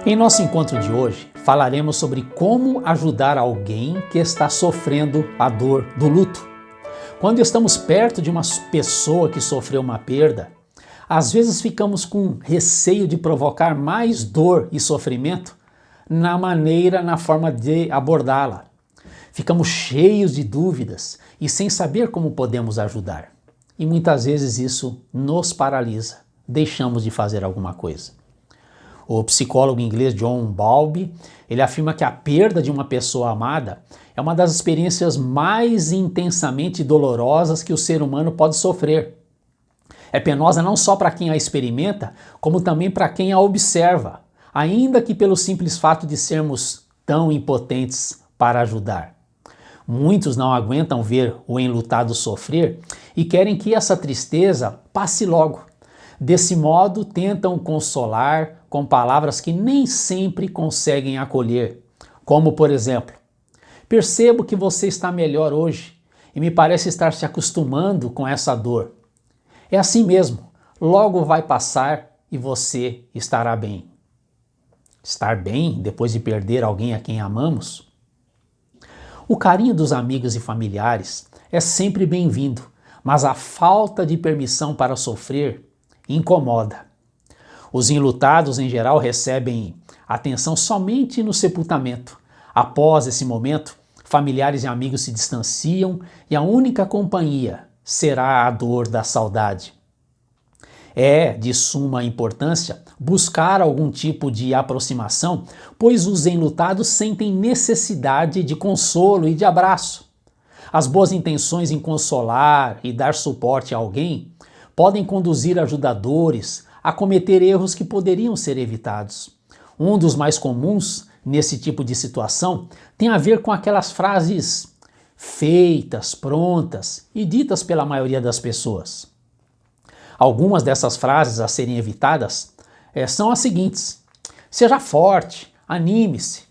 Em nosso encontro de hoje, falaremos sobre como ajudar alguém que está sofrendo a dor do luto. Quando estamos perto de uma pessoa que sofreu uma perda, às vezes ficamos com receio de provocar mais dor e sofrimento na forma de abordá-la. Ficamos cheios de dúvidas e sem saber como podemos ajudar. E muitas vezes isso nos paralisa, deixamos de fazer alguma coisa. O psicólogo inglês John Bowlby, ele afirma que a perda de uma pessoa amada é uma das experiências mais intensamente dolorosas que o ser humano pode sofrer. É penosa não só para quem a experimenta, como também para quem a observa, ainda que pelo simples fato de sermos tão impotentes para ajudar. Muitos não aguentam ver o enlutado sofrer e querem que essa tristeza passe logo. Desse modo, tentam consolar com palavras que nem sempre conseguem acolher, como por exemplo: percebo que você está melhor hoje e me parece estar se acostumando com essa dor. É assim mesmo, logo vai passar e você estará bem. Estar bem depois de perder alguém a quem amamos? O carinho dos amigos e familiares é sempre bem-vindo, mas a falta de permissão para sofrer incomoda. Os enlutados, em geral, recebem atenção somente no sepultamento. Após esse momento, familiares e amigos se distanciam e a única companhia será a dor da saudade. É de suma importância buscar algum tipo de aproximação, pois os enlutados sentem necessidade de consolo e de abraço. As boas intenções em consolar e dar suporte a alguém podem conduzir ajudadores a cometer erros que poderiam ser evitados. Um dos mais comuns nesse tipo de situação tem a ver com aquelas frases feitas, prontas e ditas pela maioria das pessoas. Algumas dessas frases a serem evitadas são as seguintes: seja forte, anime-se.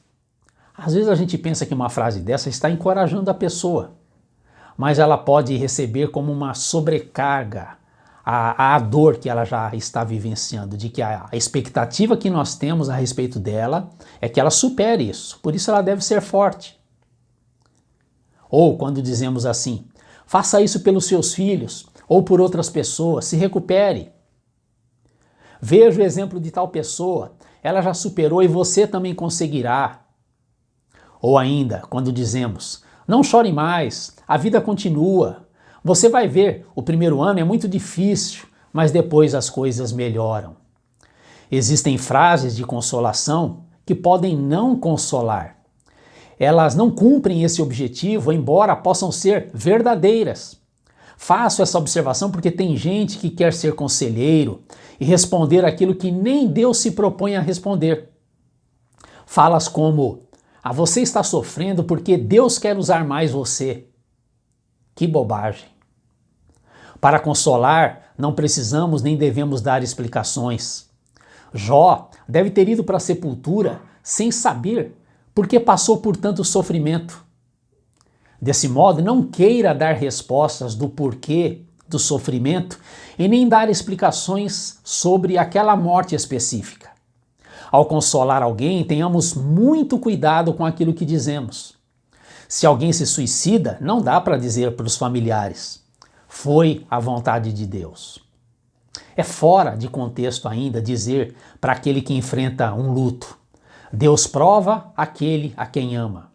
Às vezes a gente pensa que uma frase dessa está encorajando a pessoa, mas ela pode receber como uma sobrecarga a dor que ela já está vivenciando, de que a expectativa que nós temos a respeito dela é que ela supere isso, por isso ela deve ser forte. Ou quando dizemos assim: faça isso pelos seus filhos ou por outras pessoas, se recupere. Veja o exemplo de tal pessoa, ela já superou e você também conseguirá. Ou ainda, quando dizemos: não chore mais, a vida continua. Você vai ver, o primeiro ano é muito difícil, mas depois as coisas melhoram. Existem frases de consolação que podem não consolar. Elas não cumprem esse objetivo, embora possam ser verdadeiras. Faço essa observação porque tem gente que quer ser conselheiro e responder aquilo que nem Deus se propõe a responder. Falas como: você está sofrendo porque Deus quer usar mais você. Que bobagem! Para consolar, não precisamos nem devemos dar explicações. Jó deve ter ido para a sepultura sem saber porque passou por tanto sofrimento. Desse modo, não queira dar respostas do porquê do sofrimento e nem dar explicações sobre aquela morte específica. Ao consolar alguém, tenhamos muito cuidado com aquilo que dizemos. Se alguém se suicida, não dá para dizer para os familiares: foi a vontade de Deus. É fora de contexto ainda dizer para aquele que enfrenta um luto: Deus prova aquele a quem ama.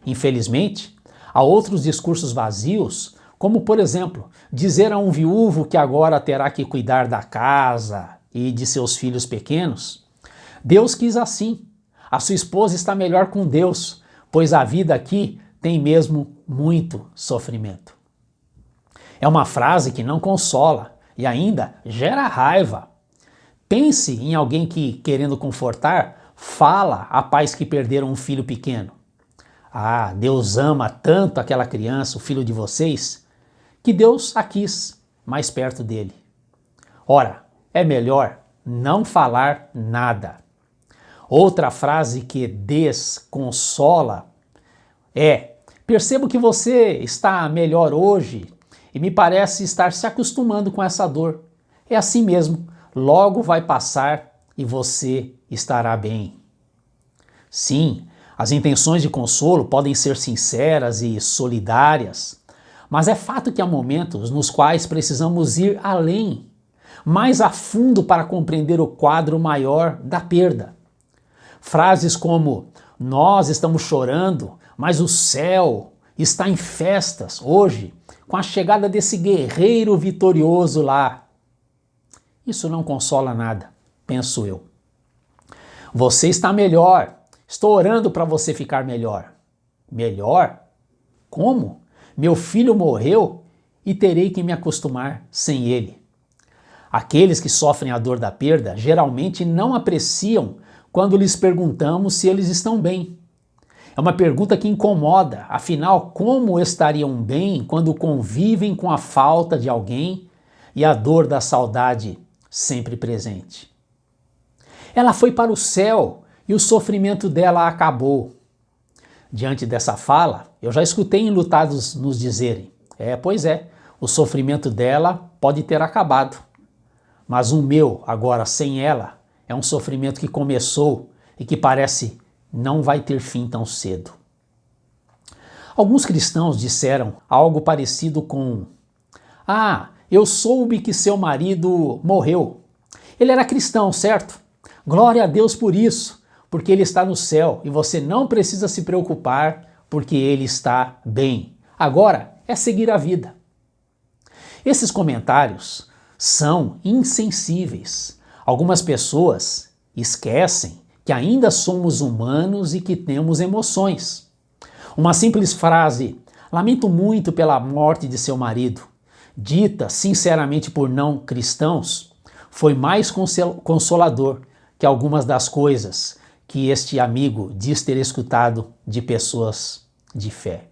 Infelizmente, há outros discursos vazios, como por exemplo, dizer a um viúvo que agora terá que cuidar da casa e de seus filhos pequenos: Deus quis assim, a sua esposa está melhor com Deus, pois a vida aqui tem mesmo muito sofrimento. É uma frase que não consola e ainda gera raiva. Pense em alguém que, querendo confortar, fala a pais que perderam um filho pequeno: Deus ama tanto aquela criança, o filho de vocês, que Deus a quis mais perto dele. Ora, é melhor não falar nada. Outra frase que desconsola é: percebo que você está melhor hoje e me parece estar se acostumando com essa dor. É assim mesmo, logo vai passar e você estará bem. Sim, as intenções de consolo podem ser sinceras e solidárias, mas é fato que há momentos nos quais precisamos ir além, mais a fundo para compreender o quadro maior da perda. Frases como: "Nós estamos chorando, mas o céu está em festas hoje, com a chegada desse guerreiro vitorioso lá." Isso não consola nada, penso eu. Você está melhor. Estou orando para você ficar melhor. Melhor? Como? Meu filho morreu e terei que me acostumar sem ele. Aqueles que sofrem a dor da perda geralmente não apreciam quando lhes perguntamos se eles estão bem. É uma pergunta que incomoda, afinal, como estariam bem quando convivem com a falta de alguém e a dor da saudade sempre presente? Ela foi para o céu e o sofrimento dela acabou. Diante dessa fala, eu já escutei enlutados nos dizerem: pois é, o sofrimento dela pode ter acabado, mas o meu, agora sem ela, é um sofrimento que começou e que parece não vai ter fim tão cedo. Alguns cristãos disseram algo parecido com: eu soube que seu marido morreu. Ele era cristão, certo? Glória a Deus por isso, porque ele está no céu e você não precisa se preocupar porque ele está bem. Agora é seguir a vida. Esses comentários são insensíveis. Algumas pessoas esquecem que ainda somos humanos e que temos emoções. Uma simples frase: "Lamento muito pela morte de seu marido", dita sinceramente por não cristãos, foi mais consolador que algumas das coisas que este amigo diz ter escutado de pessoas de fé.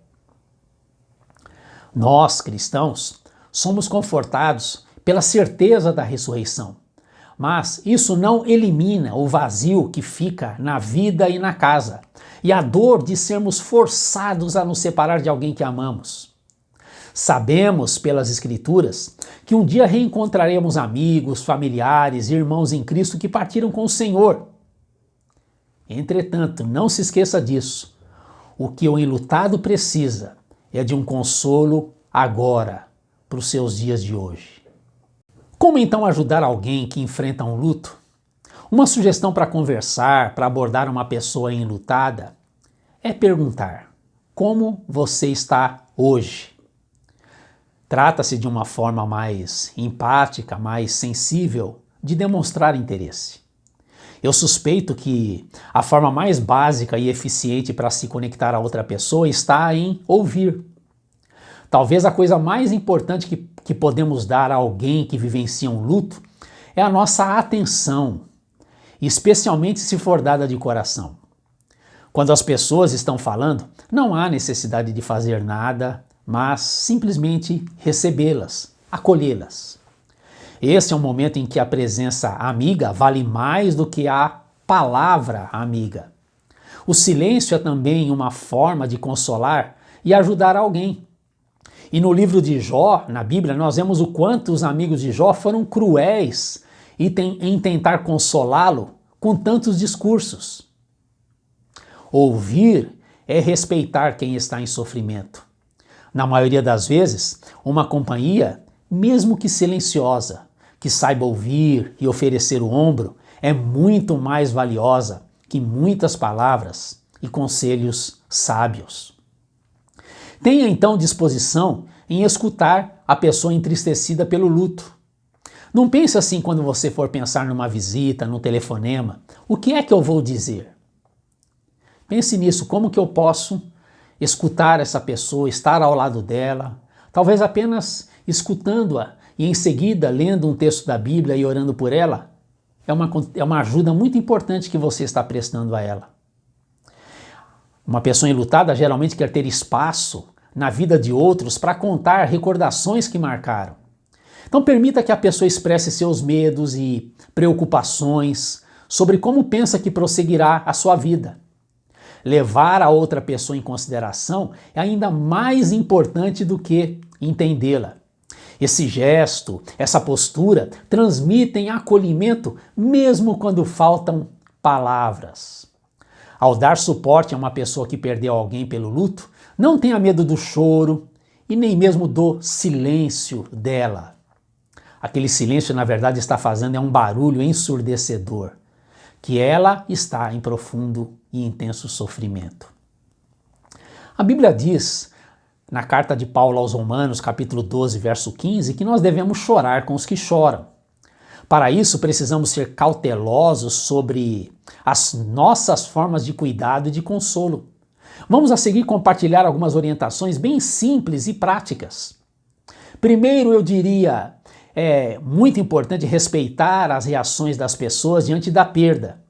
Nós, cristãos, somos confortados pela certeza da ressurreição, mas isso não elimina o vazio que fica na vida e na casa, e a dor de sermos forçados a nos separar de alguém que amamos. Sabemos pelas Escrituras que um dia reencontraremos amigos, familiares e irmãos em Cristo que partiram com o Senhor. Entretanto, não se esqueça disso. O que o enlutado precisa é de um consolo agora, para os seus dias de hoje. Como então ajudar alguém que enfrenta um luto? Uma sugestão para conversar, para abordar uma pessoa enlutada, é perguntar: como você está hoje? Trata-se de uma forma mais empática, mais sensível de demonstrar interesse. Eu suspeito que a forma mais básica e eficiente para se conectar a outra pessoa está em ouvir. Talvez a coisa mais importante que podemos dar a alguém que vivencia um luto é a nossa atenção, especialmente se for dada de coração. Quando as pessoas estão falando, não há necessidade de fazer nada, mas simplesmente recebê-las, acolhê-las. Esse é um momento em que a presença amiga vale mais do que a palavra amiga. O silêncio é também uma forma de consolar e ajudar alguém. E no livro de Jó, na Bíblia, nós vemos o quanto os amigos de Jó foram cruéis em tentar consolá-lo com tantos discursos. Ouvir é respeitar quem está em sofrimento. Na maioria das vezes, uma companhia, mesmo que silenciosa, que saiba ouvir e oferecer o ombro, é muito mais valiosa que muitas palavras e conselhos sábios. Tenha então disposição em escutar a pessoa entristecida pelo luto. Não pense assim quando você for pensar numa visita, num telefonema: o que é que eu vou dizer? Pense nisso, como que eu posso escutar essa pessoa, estar ao lado dela, talvez apenas escutando-a e em seguida lendo um texto da Bíblia e orando por ela, é uma ajuda muito importante que você está prestando a ela. Uma pessoa enlutada geralmente quer ter espaço na vida de outros para contar recordações que marcaram. Então permita que a pessoa expresse seus medos e preocupações sobre como pensa que prosseguirá a sua vida. Levar a outra pessoa em consideração é ainda mais importante do que entendê-la. Esse gesto, essa postura, transmitem acolhimento mesmo quando faltam palavras. Ao dar suporte a uma pessoa que perdeu alguém pelo luto, não tenha medo do choro e nem mesmo do silêncio dela. Aquele silêncio, na verdade, está fazendo um barulho ensurdecedor, que ela está em profundo e intenso sofrimento. A Bíblia diz, na carta de Paulo aos Romanos, capítulo 12, verso 15, que nós devemos chorar com os que choram. Para isso, precisamos ser cautelosos sobre as nossas formas de cuidado e de consolo. Vamos a seguir compartilhar algumas orientações bem simples e práticas. Primeiro, eu diria, é muito importante respeitar as reações das pessoas diante da perda,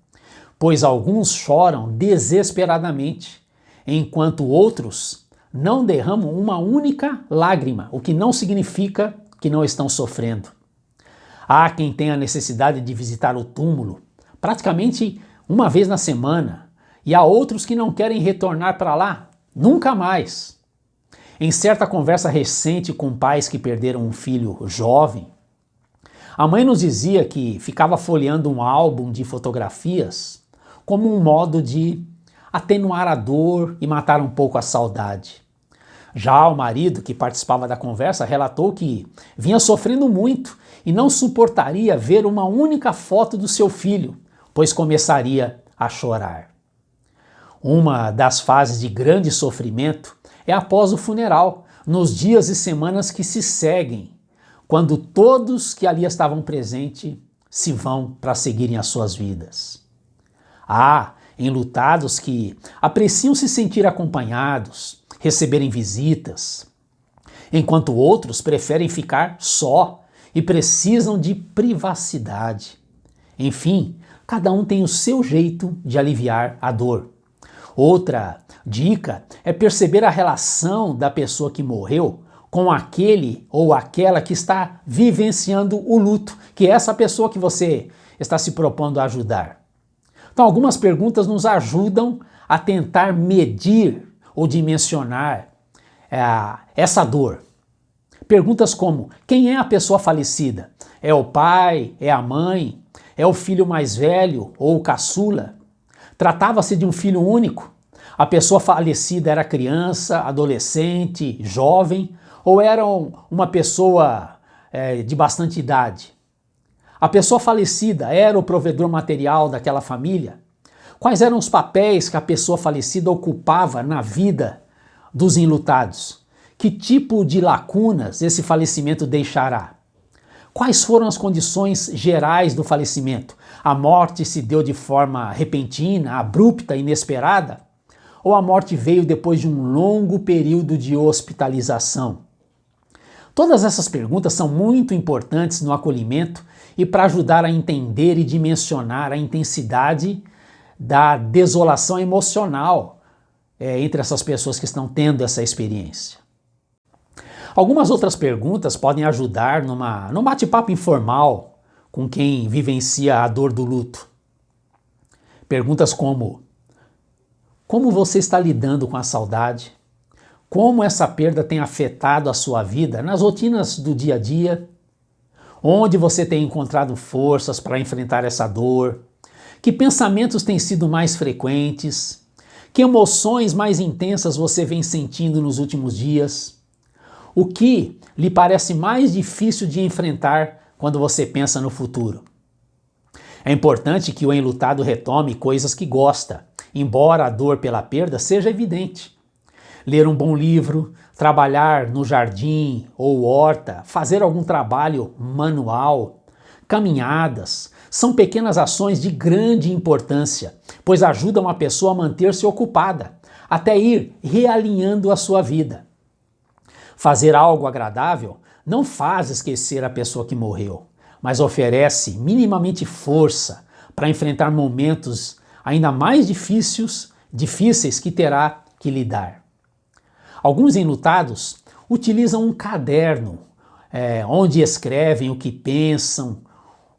pois alguns choram desesperadamente, enquanto outros não derramam uma única lágrima, o que não significa que não estão sofrendo. Há quem tenha a necessidade de visitar o túmulo praticamente uma vez na semana, e há outros que não querem retornar para lá nunca mais. Em certa conversa recente com pais que perderam um filho jovem, a mãe nos dizia que ficava folheando um álbum de fotografias como um modo de atenuar a dor e matar um pouco a saudade. Já o marido, que participava da conversa, relatou que vinha sofrendo muito e não suportaria ver uma única foto do seu filho, pois começaria a chorar. Uma das fases de grande sofrimento é após o funeral, nos dias e semanas que se seguem, quando todos que ali estavam presentes se vão para seguirem as suas vidas. Há enlutados que apreciam se sentir acompanhados, receberem visitas, enquanto outros preferem ficar só e precisam de privacidade. Enfim, cada um tem o seu jeito de aliviar a dor. Outra dica é perceber a relação da pessoa que morreu com aquele ou aquela que está vivenciando o luto, que é essa pessoa que você está se propondo a ajudar. Então, algumas perguntas nos ajudam a tentar medir ou dimensionar essa dor. Perguntas como: quem é a pessoa falecida? É o pai? É a mãe? É o filho mais velho ou o caçula? Tratava-se de um filho único? A pessoa falecida era criança, adolescente, jovem ou era uma pessoa de bastante idade? A pessoa falecida era o provedor material daquela família? Quais eram os papéis que a pessoa falecida ocupava na vida dos enlutados? Que tipo de lacunas esse falecimento deixará? Quais foram as condições gerais do falecimento? A morte se deu de forma repentina, abrupta, inesperada? Ou a morte veio depois de um longo período de hospitalização? Todas essas perguntas são muito importantes no acolhimento e para ajudar a entender e dimensionar a intensidade da desolação emocional entre essas pessoas que estão tendo essa experiência. Algumas outras perguntas podem ajudar num bate-papo informal com quem vivencia a dor do luto. Perguntas como: como você está lidando com a saudade? Como essa perda tem afetado a sua vida nas rotinas do dia a dia? Onde você tem encontrado forças para enfrentar essa dor? Que pensamentos têm sido mais frequentes? Que emoções mais intensas você vem sentindo nos últimos dias? O que lhe parece mais difícil de enfrentar quando você pensa no futuro? É importante que o enlutado retome coisas que gosta, embora a dor pela perda seja evidente. Ler um bom livro, trabalhar no jardim ou horta, fazer algum trabalho manual, caminhadas, são pequenas ações de grande importância, pois ajudam a pessoa a manter-se ocupada, até ir realinhando a sua vida. Fazer algo agradável não faz esquecer a pessoa que morreu, mas oferece minimamente força para enfrentar momentos ainda mais difíceis que terá que lidar. Alguns enlutados utilizam um caderno onde escrevem o que pensam,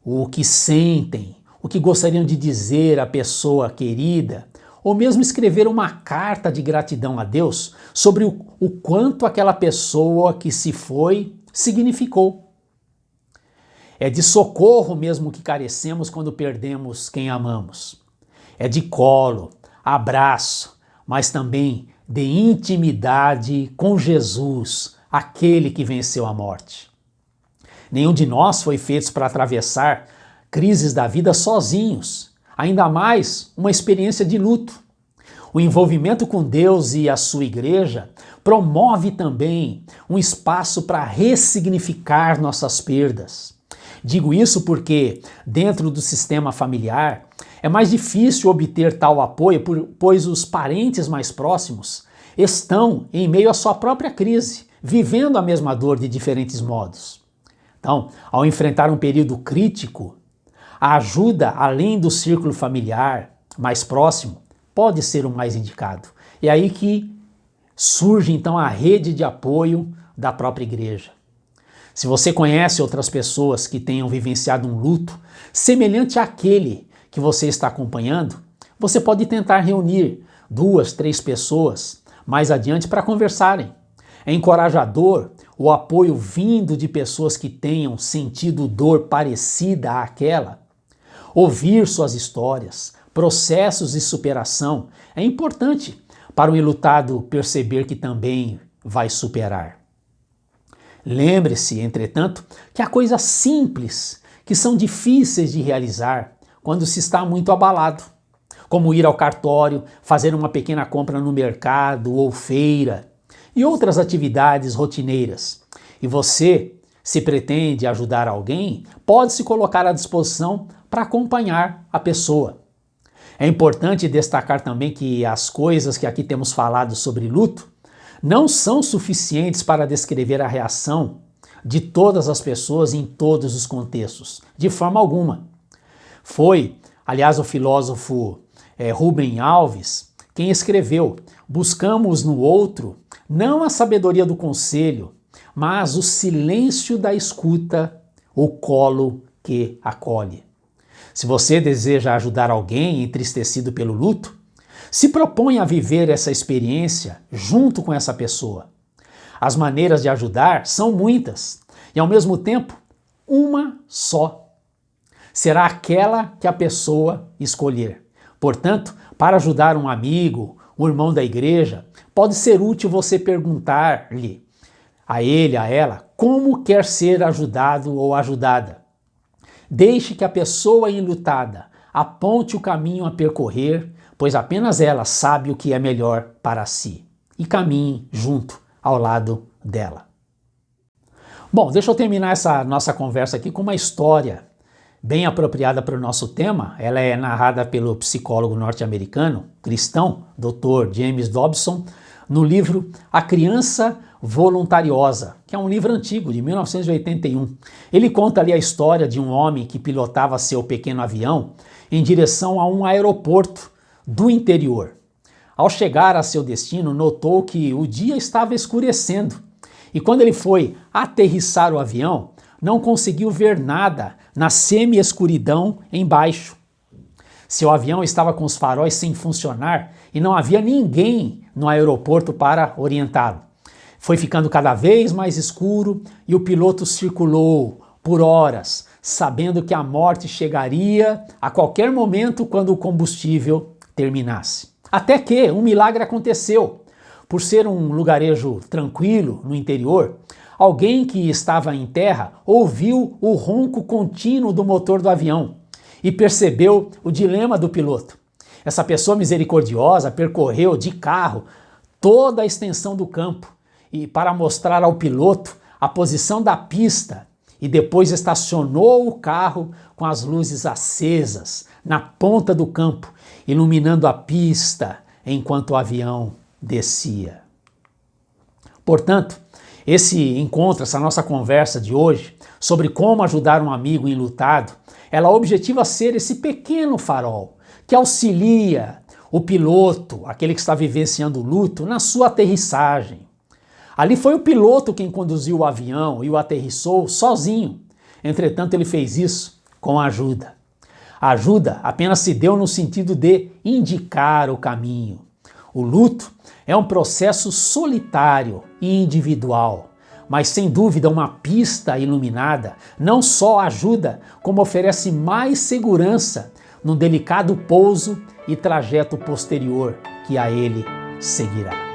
o que sentem, o que gostariam de dizer à pessoa querida, ou mesmo escrever uma carta de gratidão a Deus sobre o quanto aquela pessoa que se foi significou. É de socorro mesmo que carecemos quando perdemos quem amamos. É de colo, abraço, mas também de intimidade com Jesus, aquele que venceu a morte. Nenhum de nós foi feito para atravessar crises da vida sozinhos, ainda mais uma experiência de luto. O envolvimento com Deus e a sua igreja promove também um espaço para ressignificar nossas perdas. Digo isso porque, dentro do sistema familiar, é mais difícil obter tal apoio, pois os parentes mais próximos estão em meio à sua própria crise, vivendo a mesma dor de diferentes modos. Então, ao enfrentar um período crítico, a ajuda além do círculo familiar mais próximo pode ser o mais indicado. É aí que surge então a rede de apoio da própria igreja. Se você conhece outras pessoas que tenham vivenciado um luto semelhante àquele que você está acompanhando, você pode tentar reunir 2, 3 pessoas mais adiante para conversarem. É encorajador o apoio vindo de pessoas que tenham sentido dor parecida àquela. Ouvir suas histórias, processos de superação é importante para o enlutado perceber que também vai superar. Lembre-se, entretanto, que há coisas simples que são difíceis de realizar quando se está muito abalado, como ir ao cartório, fazer uma pequena compra no mercado ou feira e outras atividades rotineiras. E você, se pretende ajudar alguém, pode se colocar à disposição para acompanhar a pessoa. É importante destacar também que as coisas que aqui temos falado sobre luto não são suficientes para descrever a reação de todas as pessoas em todos os contextos, de forma alguma. Foi, aliás, o filósofo Rubem Alves quem escreveu: buscamos no outro não a sabedoria do conselho, mas o silêncio da escuta, o colo que acolhe. Se você deseja ajudar alguém entristecido pelo luto, se propõe a viver essa experiência junto com essa pessoa. As maneiras de ajudar são muitas e, ao mesmo tempo, uma só. Será aquela que a pessoa escolher. Portanto, para ajudar um amigo, um irmão da igreja, pode ser útil você perguntar-lhe, a ele, a ela, como quer ser ajudado ou ajudada. Deixe que a pessoa enlutada aponte o caminho a percorrer, pois apenas ela sabe o que é melhor para si. E caminhe junto, ao lado dela. Bom, deixa eu terminar essa nossa conversa aqui com uma história bem apropriada para o nosso tema. Ela é narrada pelo psicólogo norte-americano, cristão, Dr. James Dobson, no livro A Criança Voluntariosa, que é um livro antigo, de 1981. Ele conta ali a história de um homem que pilotava seu pequeno avião em direção a um aeroporto do interior. Ao chegar a seu destino, notou que o dia estava escurecendo e quando ele foi aterrissar o avião, não conseguiu ver nada na semi-escuridão embaixo. Seu avião estava com os faróis sem funcionar e não havia ninguém no aeroporto para orientá-lo. Foi ficando cada vez mais escuro e o piloto circulou por horas, sabendo que a morte chegaria a qualquer momento quando o combustível terminasse. Até que um milagre aconteceu. Por ser um lugarejo tranquilo no interior, alguém que estava em terra ouviu o ronco contínuo do motor do avião e percebeu o dilema do piloto. Essa pessoa misericordiosa percorreu de carro toda a extensão do campo e para mostrar ao piloto a posição da pista e depois estacionou o carro com as luzes acesas na ponta do campo, iluminando a pista enquanto o avião descia. Portanto, esse encontro, essa nossa conversa de hoje sobre como ajudar um amigo enlutado, ela objetiva ser esse pequeno farol que auxilia o piloto, aquele que está vivenciando o luto, na sua aterrissagem. Ali foi o piloto quem conduziu o avião e o aterrissou sozinho. Entretanto, ele fez isso com ajuda. A ajuda apenas se deu no sentido de indicar o caminho. O luto é um processo solitário e individual, mas sem dúvida uma pista iluminada não só ajuda, como oferece mais segurança no delicado pouso e trajeto posterior que a ele seguirá.